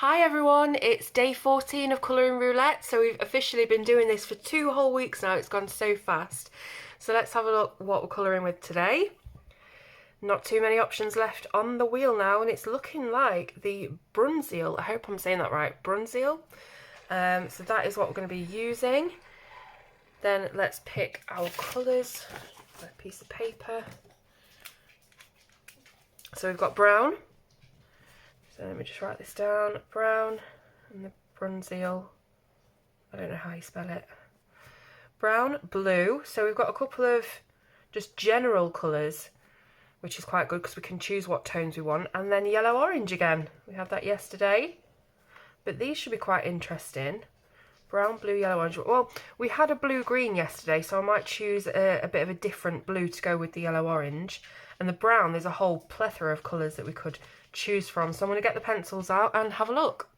Hi everyone, it's day 14 of colouring roulette. So we've officially been doing this for 2 whole weeks now. It's gone so fast. So let's have a look what we're colouring with today. Not too many options left on the wheel now, and it's looking like the Brunzeal. I hope I'm saying that right, Brunzeal. So that is what we're going to be using. Then let's pick our colours. A piece of paper. So we've got brown. So let me just write this down. Brown and the Brunzeal. I don't know how you spell it. Brown, blue. So we've got a couple of just general colours, which is quite good because we can choose what tones we want. And then yellow orange again. We had that yesterday. But these should be quite interesting. Brown, blue, yellow, orange. Well, we had a blue green yesterday, so I might choose a bit of a different blue to go with the yellow orange. And the brown, there's a whole plethora of colours that we could choose from. So I'm going to get the pencils out and have a look.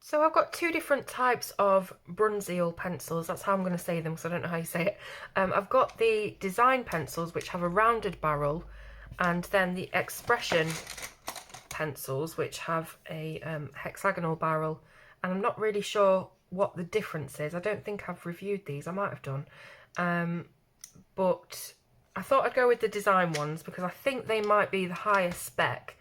So I've got two different types of Brunzeal pencils. That's how I'm going to say them because I don't know how you say it. I've got the design pencils, which have a rounded barrel, and then the expression pencils, which have a hexagonal barrel. And I'm not really sure what the difference is. I don't think I've reviewed these. I might have done. But I thought I'd go with the design ones because I think they might be the higher spec.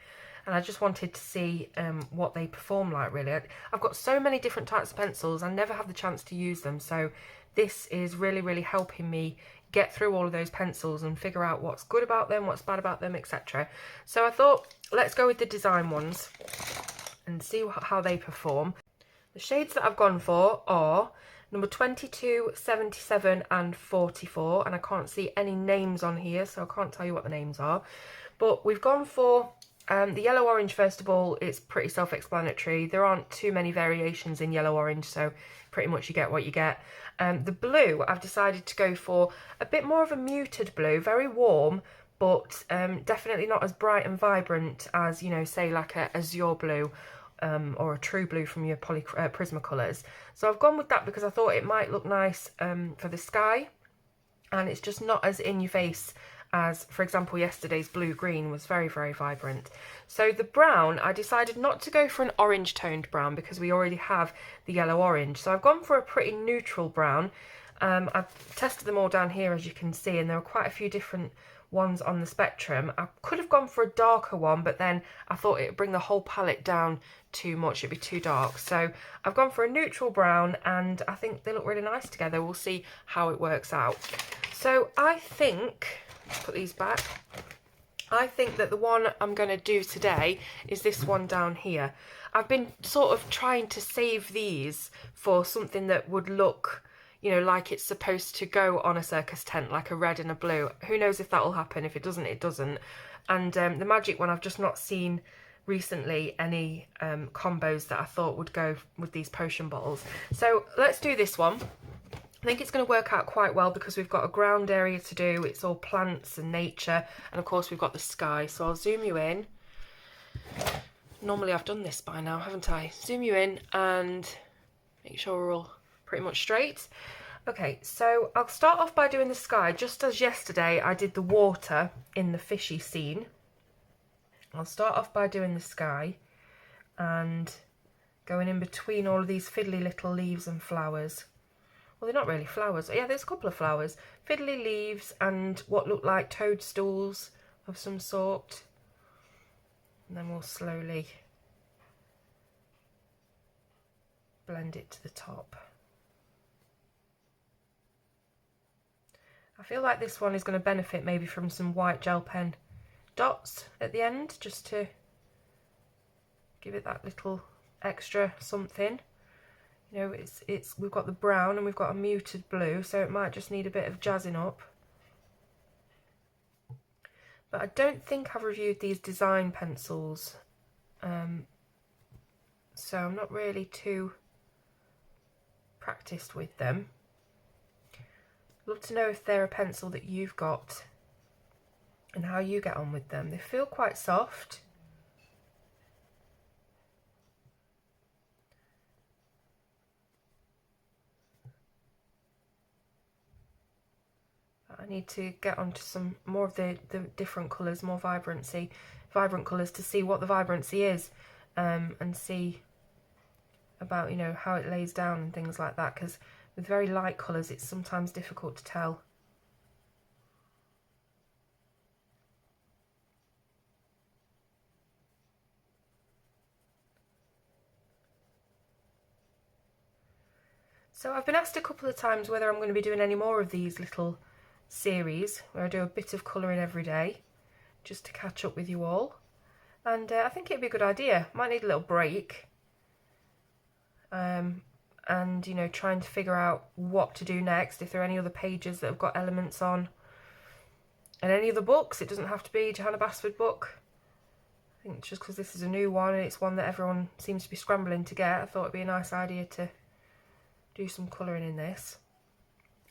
And I just wanted to see what they perform like, really. I've got so many different types of pencils. I never have the chance to use them. So this is really, really helping me get through all of those pencils and figure out what's good about them, what's bad about them, etc. So I thought, let's go with the design ones and see how they perform. The shades that I've gone for are number 22, 77 and 44. And I can't see any names on here, so I can't tell you what the names are. But we've gone for the yellow-orange, first of all. It's pretty self-explanatory. There aren't too many variations in yellow-orange, so pretty much you get what you get. The blue, I've decided to go for a bit more of a muted blue, very warm, but definitely not as bright and vibrant as, you know, say like a azure blue or a true blue from your Prismacolors. So I've gone with that because I thought it might look nice for the sky, and it's just not as in your face as, for example, yesterday's blue-green was very, very vibrant. So the brown, I decided not to go for an orange-toned brown because we already have the yellow-orange. So I've gone for a pretty neutral brown. I've tested them all down here, as you can see, and there are quite a few different ones on the spectrum. I could have gone for a darker one, but then I thought it would bring the whole palette down too much. It'd be too dark. So I've gone for a neutral brown, and I think they look really nice together. We'll see how it works out. So I think, put these back, I think that the one I'm going to do today is this one down here. I've been sort of trying to save these for something that would look, you know, like it's supposed to go on a circus tent, like a red and a blue. Who knows if that will happen? If it doesn't, it doesn't. And the magic one, I've just not seen recently any combos that I thought would go with these potion bottles. So let's do this one. I think it's going to work out quite well because we've got a ground area to do. It's all plants and nature, and of course we've got the sky. So I'll zoom you in. Normally I've done this by now, haven't I? Zoom you in and make sure we're all pretty much straight. Okay, so I'll start off by doing the sky, just as yesterday I did the water in the fishy scene. I'll start off by doing the sky and going in between all of these fiddly little leaves and flowers. Well, they're not really flowers. Yeah, there's a couple of flowers. Fiddly leaves and what look like toadstools of some sort. And then we'll slowly blend it to the top. I feel like this one is going to benefit maybe from some white gel pen dots at the end, just to give it that little extra something. You know, we've got the brown and we've got a muted blue, so it might just need a bit of jazzing up. But I don't think I've reviewed these design pencils, so I'm not really too practiced with them. Love to know if they're a pencil that you've got and how you get on with them. They feel quite soft. I need to get onto some more of the different colours, more vibrant colours, to see what the vibrancy is. and see about, you know, how it lays down and things like that, because with very light colours it's sometimes difficult to tell. So I've been asked a couple of times whether I'm going to be doing any more of these little series where I do a bit of colouring every day just to catch up with you all, and I think it'd be a good idea. Might need a little break, and you know, trying to figure out what to do next, if there are any other pages that have got elements on, and any other books. It doesn't have to be a Johanna Basford book. I think just because this is a new one and it's one that everyone seems to be scrambling to get, I thought it'd be a nice idea to do some colouring in this.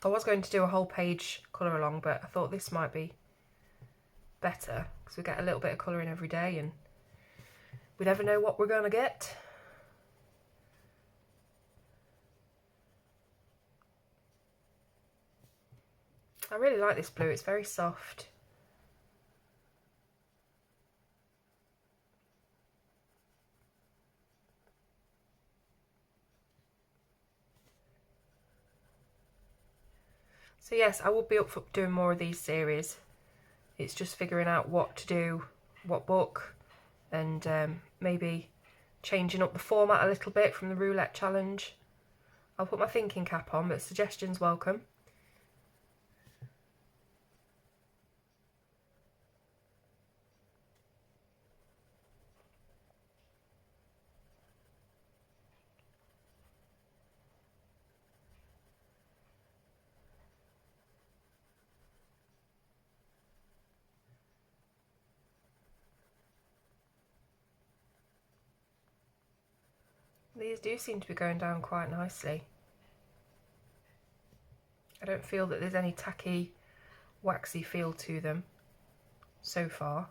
I was going to do a whole page colour along, but I thought this might be better because we get a little bit of colouring every day and we never know what we're going to get. I really like this blue, it's very soft. So yes, I will be up for doing more of these series. It's just figuring out what to do, what book, and maybe changing up the format a little bit from the Roulette challenge. I'll put my thinking cap on, but suggestions welcome. These do seem to be going down quite nicely. I don't feel that there's any tacky, waxy feel to them so far.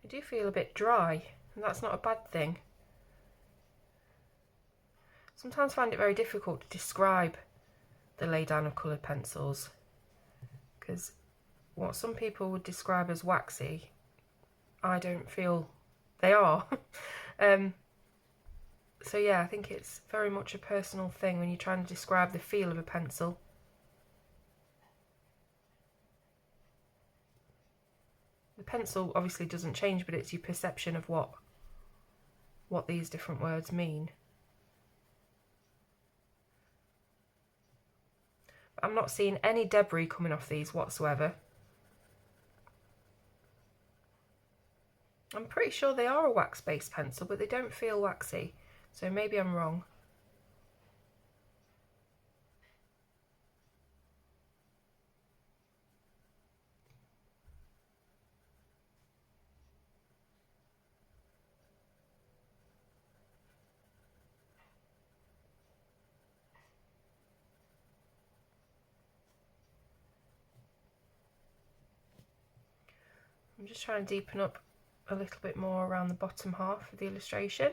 They do feel a bit dry, and that's not a bad thing. Sometimes I find it very difficult to describe the laydown of coloured pencils, because what some people would describe as waxy, I don't feel they are. So yeah, I think it's very much a personal thing when you're trying to describe the feel of a pencil. The pencil obviously doesn't change, but it's your perception of what these different words mean. I'm not seeing any debris coming off these whatsoever. I'm pretty sure they are a wax-based pencil, but they don't feel waxy, so maybe I'm wrong. I'm just trying to deepen up a little bit more around the bottom half of the illustration.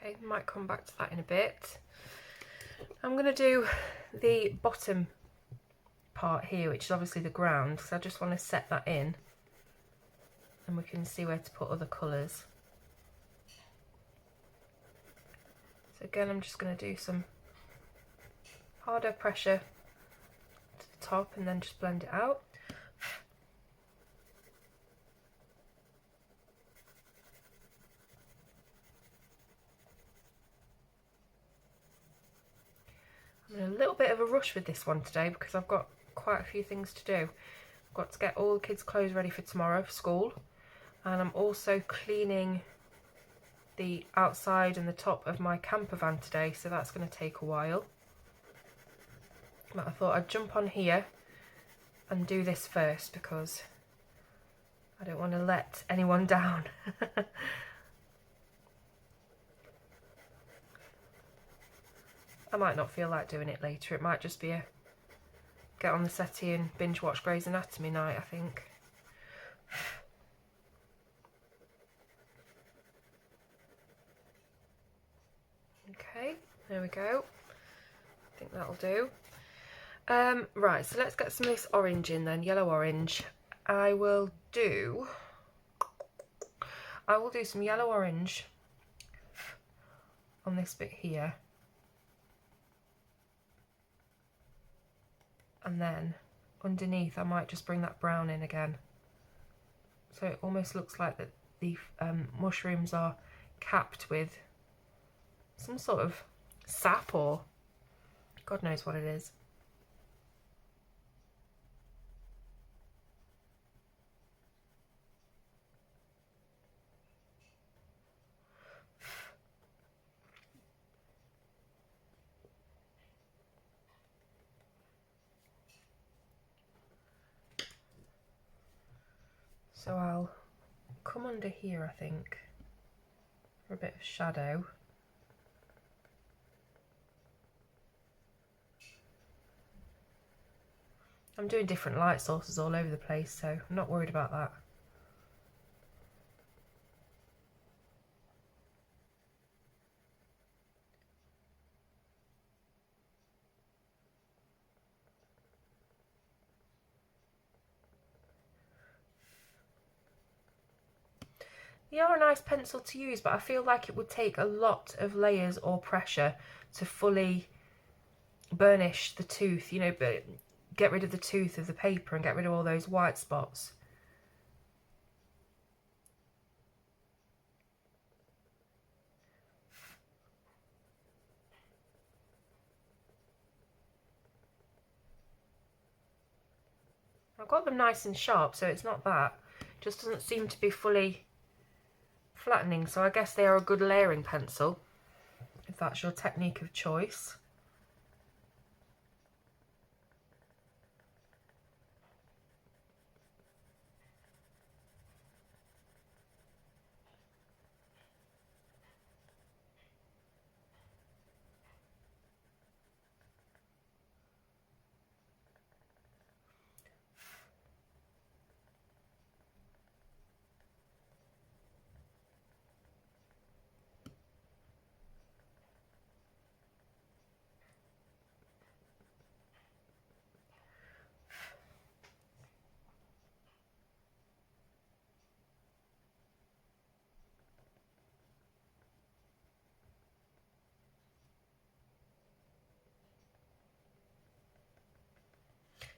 Okay, might come back to that in a bit. I'm going to do the bottom part here, which is obviously the ground, because I just want to set that in and we can see where to put other colours. So again, I'm just going to do some harder pressure to the top and then just blend it out. I'm in a little bit of a rush with this one today because I've got quite a few things to do. I've got to get all the kids' clothes ready for tomorrow for school. And I'm also cleaning the outside and the top of my camper van today, so that's going to take a while. But I thought I'd jump on here and do this first because I don't want to let anyone down. I might not feel like doing it later. It might just be a get on the settee and binge watch Grey's Anatomy night, I think. Okay, there we go. I think that'll do. Right, so let's get some of this orange in then, yellow orange. I will do some yellow orange on this bit here. And then underneath I might just bring that brown in again. So it almost looks like that the mushrooms are capped with some sort of sap or God knows what it is. So I'll come under here, I think, for a bit of shadow. I'm doing different light sources all over the place, so I'm not worried about that. They are a nice pencil to use, but I feel like it would take a lot of layers or pressure to fully burnish the tooth, you know, but get rid of the tooth of the paper and get rid of all those white spots. I've got them nice and sharp, so it's not that. It just doesn't seem to be fully flattening, so I guess they are a good layering pencil, if that's your technique of choice.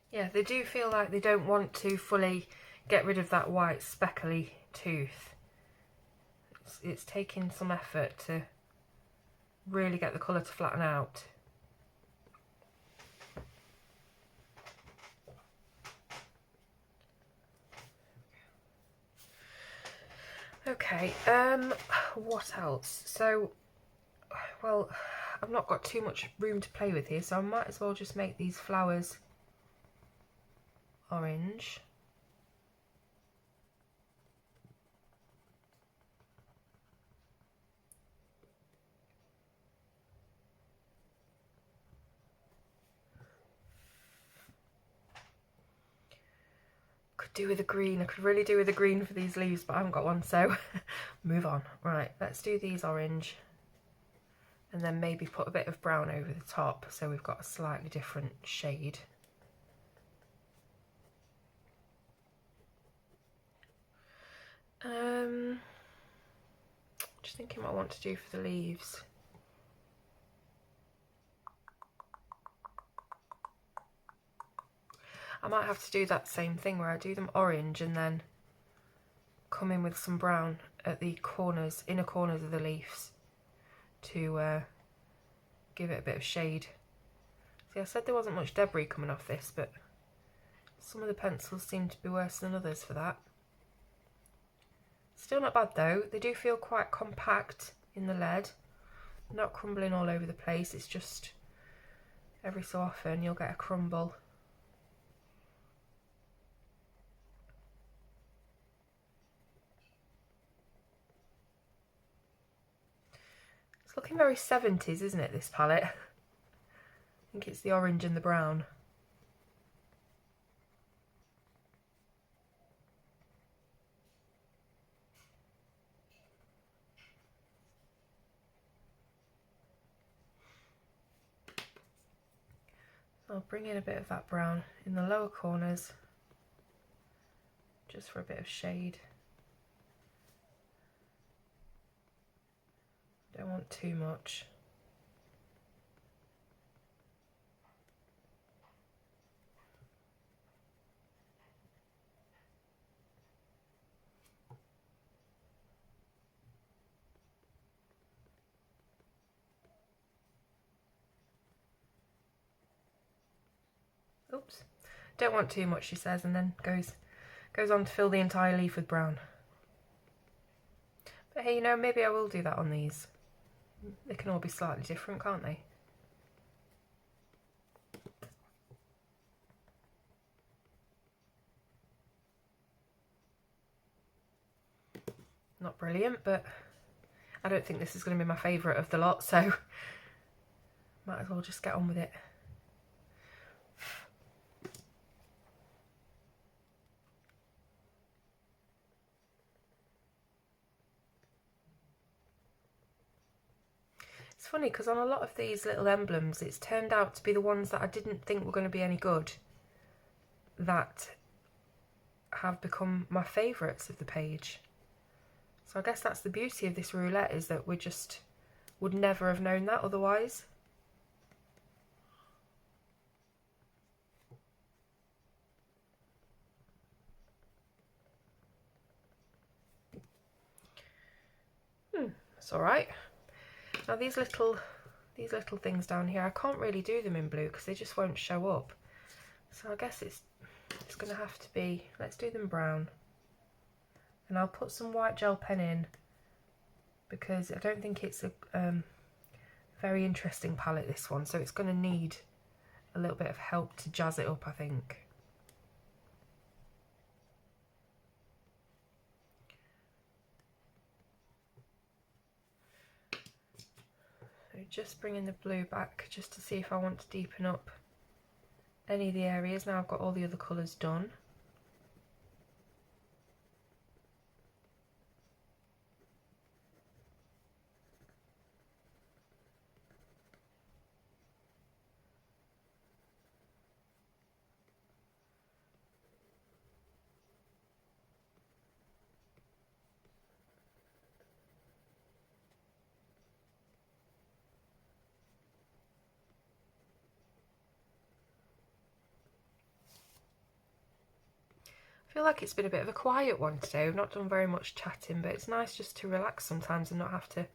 Yeah, they do feel like they don't want to fully get rid of that white speckly tooth. It's taking some effort to really get the colour to flatten out. Okay, what else? So, well, I've not got too much room to play with here, so I might as well just make these flowers orange. Could do with a green. I could really do with a green for these leaves, but I haven't got one, so move on. Right, let's do these orange and then maybe put a bit of brown over the top so we've got a slightly different shade. Just thinking what I want to do for the leaves. I might have to do that same thing where I do them orange and then come in with some brown at the corners, inner corners of the leaves to give it a bit of shade. See, I said there wasn't much debris coming off this, but some of the pencils seem to be worse than others for that. Still not bad though. They do feel quite compact in the lead. Not crumbling all over the place. It's just every so often you'll get a crumble. It's looking very 70s, isn't it, this palette? I think it's the orange and the brown. I'll bring in a bit of that brown in the lower corners, just for a bit of shade. Don't want too much. Oops, don't want too much, she says, and then goes on to fill the entire leaf with brown. But hey, you know, maybe I will do that on these. They can all be slightly different, can't they? Not brilliant, but I don't think this is going to be my favourite of the lot, so might as well just get on with it. It's funny because on a lot of these little emblems, it's turned out to be the ones that I didn't think were going to be any good that have become my favourites of the page. So I guess that's the beauty of this roulette, is that we just would never have known that otherwise. That's all right. Now these little things down here, I can't really do them in blue because they just won't show up. So I guess it's going to have to be, let's do them brown. And I'll put some white gel pen in because I don't think it's a very interesting palette, this one. So it's going to need a little bit of help to jazz it up, I think. So just bringing the blue back just to see if I want to deepen up any of the areas. Now I've got all the other colours done. I feel like it's been a bit of a quiet one today. We've not done very much chatting, but it's nice just to relax sometimes and not have to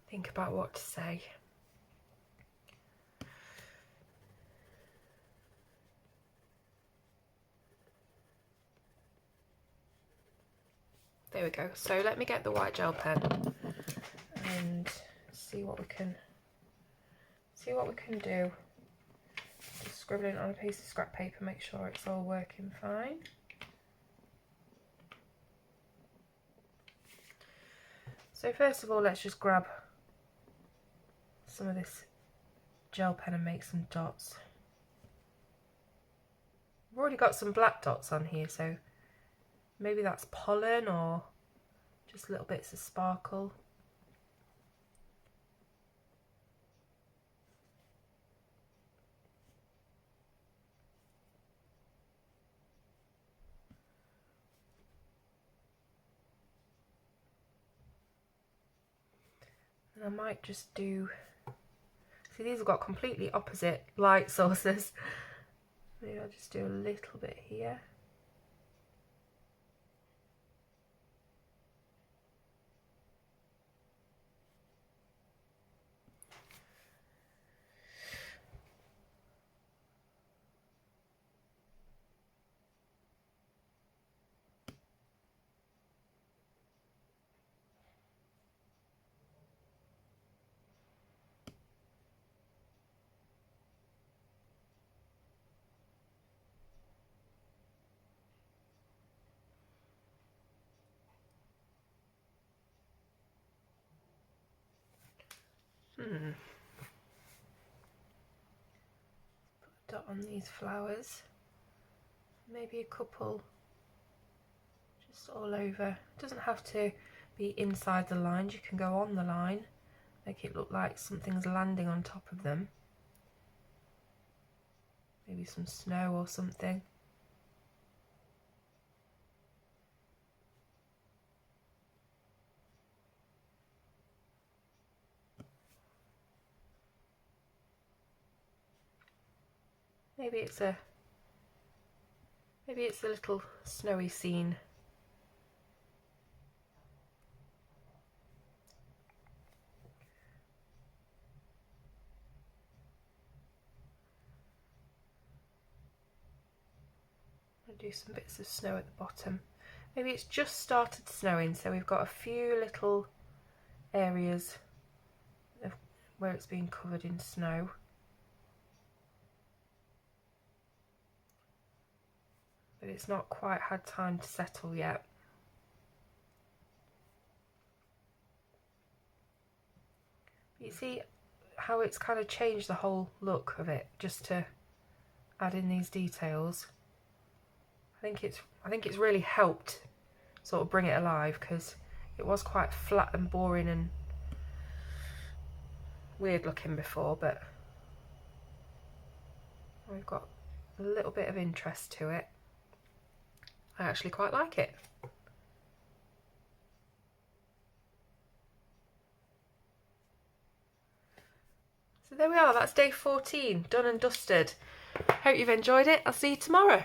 think about what to say. There we go. So let me get the white gel pen and see what we can do. Just scribbling it on a piece of scrap paper, make sure it's all working fine. So first of all, let's just grab some of this gel pen and make some dots. I've already got some black dots on here, so maybe that's pollen or just little bits of sparkle. And I might just do, see, these have got completely opposite light sources. Maybe I'll just do a little bit here. Put a dot on these flowers. Maybe a couple just all over. It doesn't have to be inside the lines, you can go on the line, make it look like something's landing on top of them. Maybe some snow or something. Maybe it's a little snowy scene. I'll do some bits of snow at the bottom. Maybe it's just started snowing, so we've got a few little areas of where it's been covered in snow. But it's not quite had time to settle yet. You see how it's kind of changed the whole look of it just to add in these details. I think it's really helped sort of bring it alive, because it was quite flat and boring and weird looking before, but we've got a little bit of interest to it. I actually quite like it. So there we are, that's day 14, done and dusted. Hope you've enjoyed it. I'll see you tomorrow.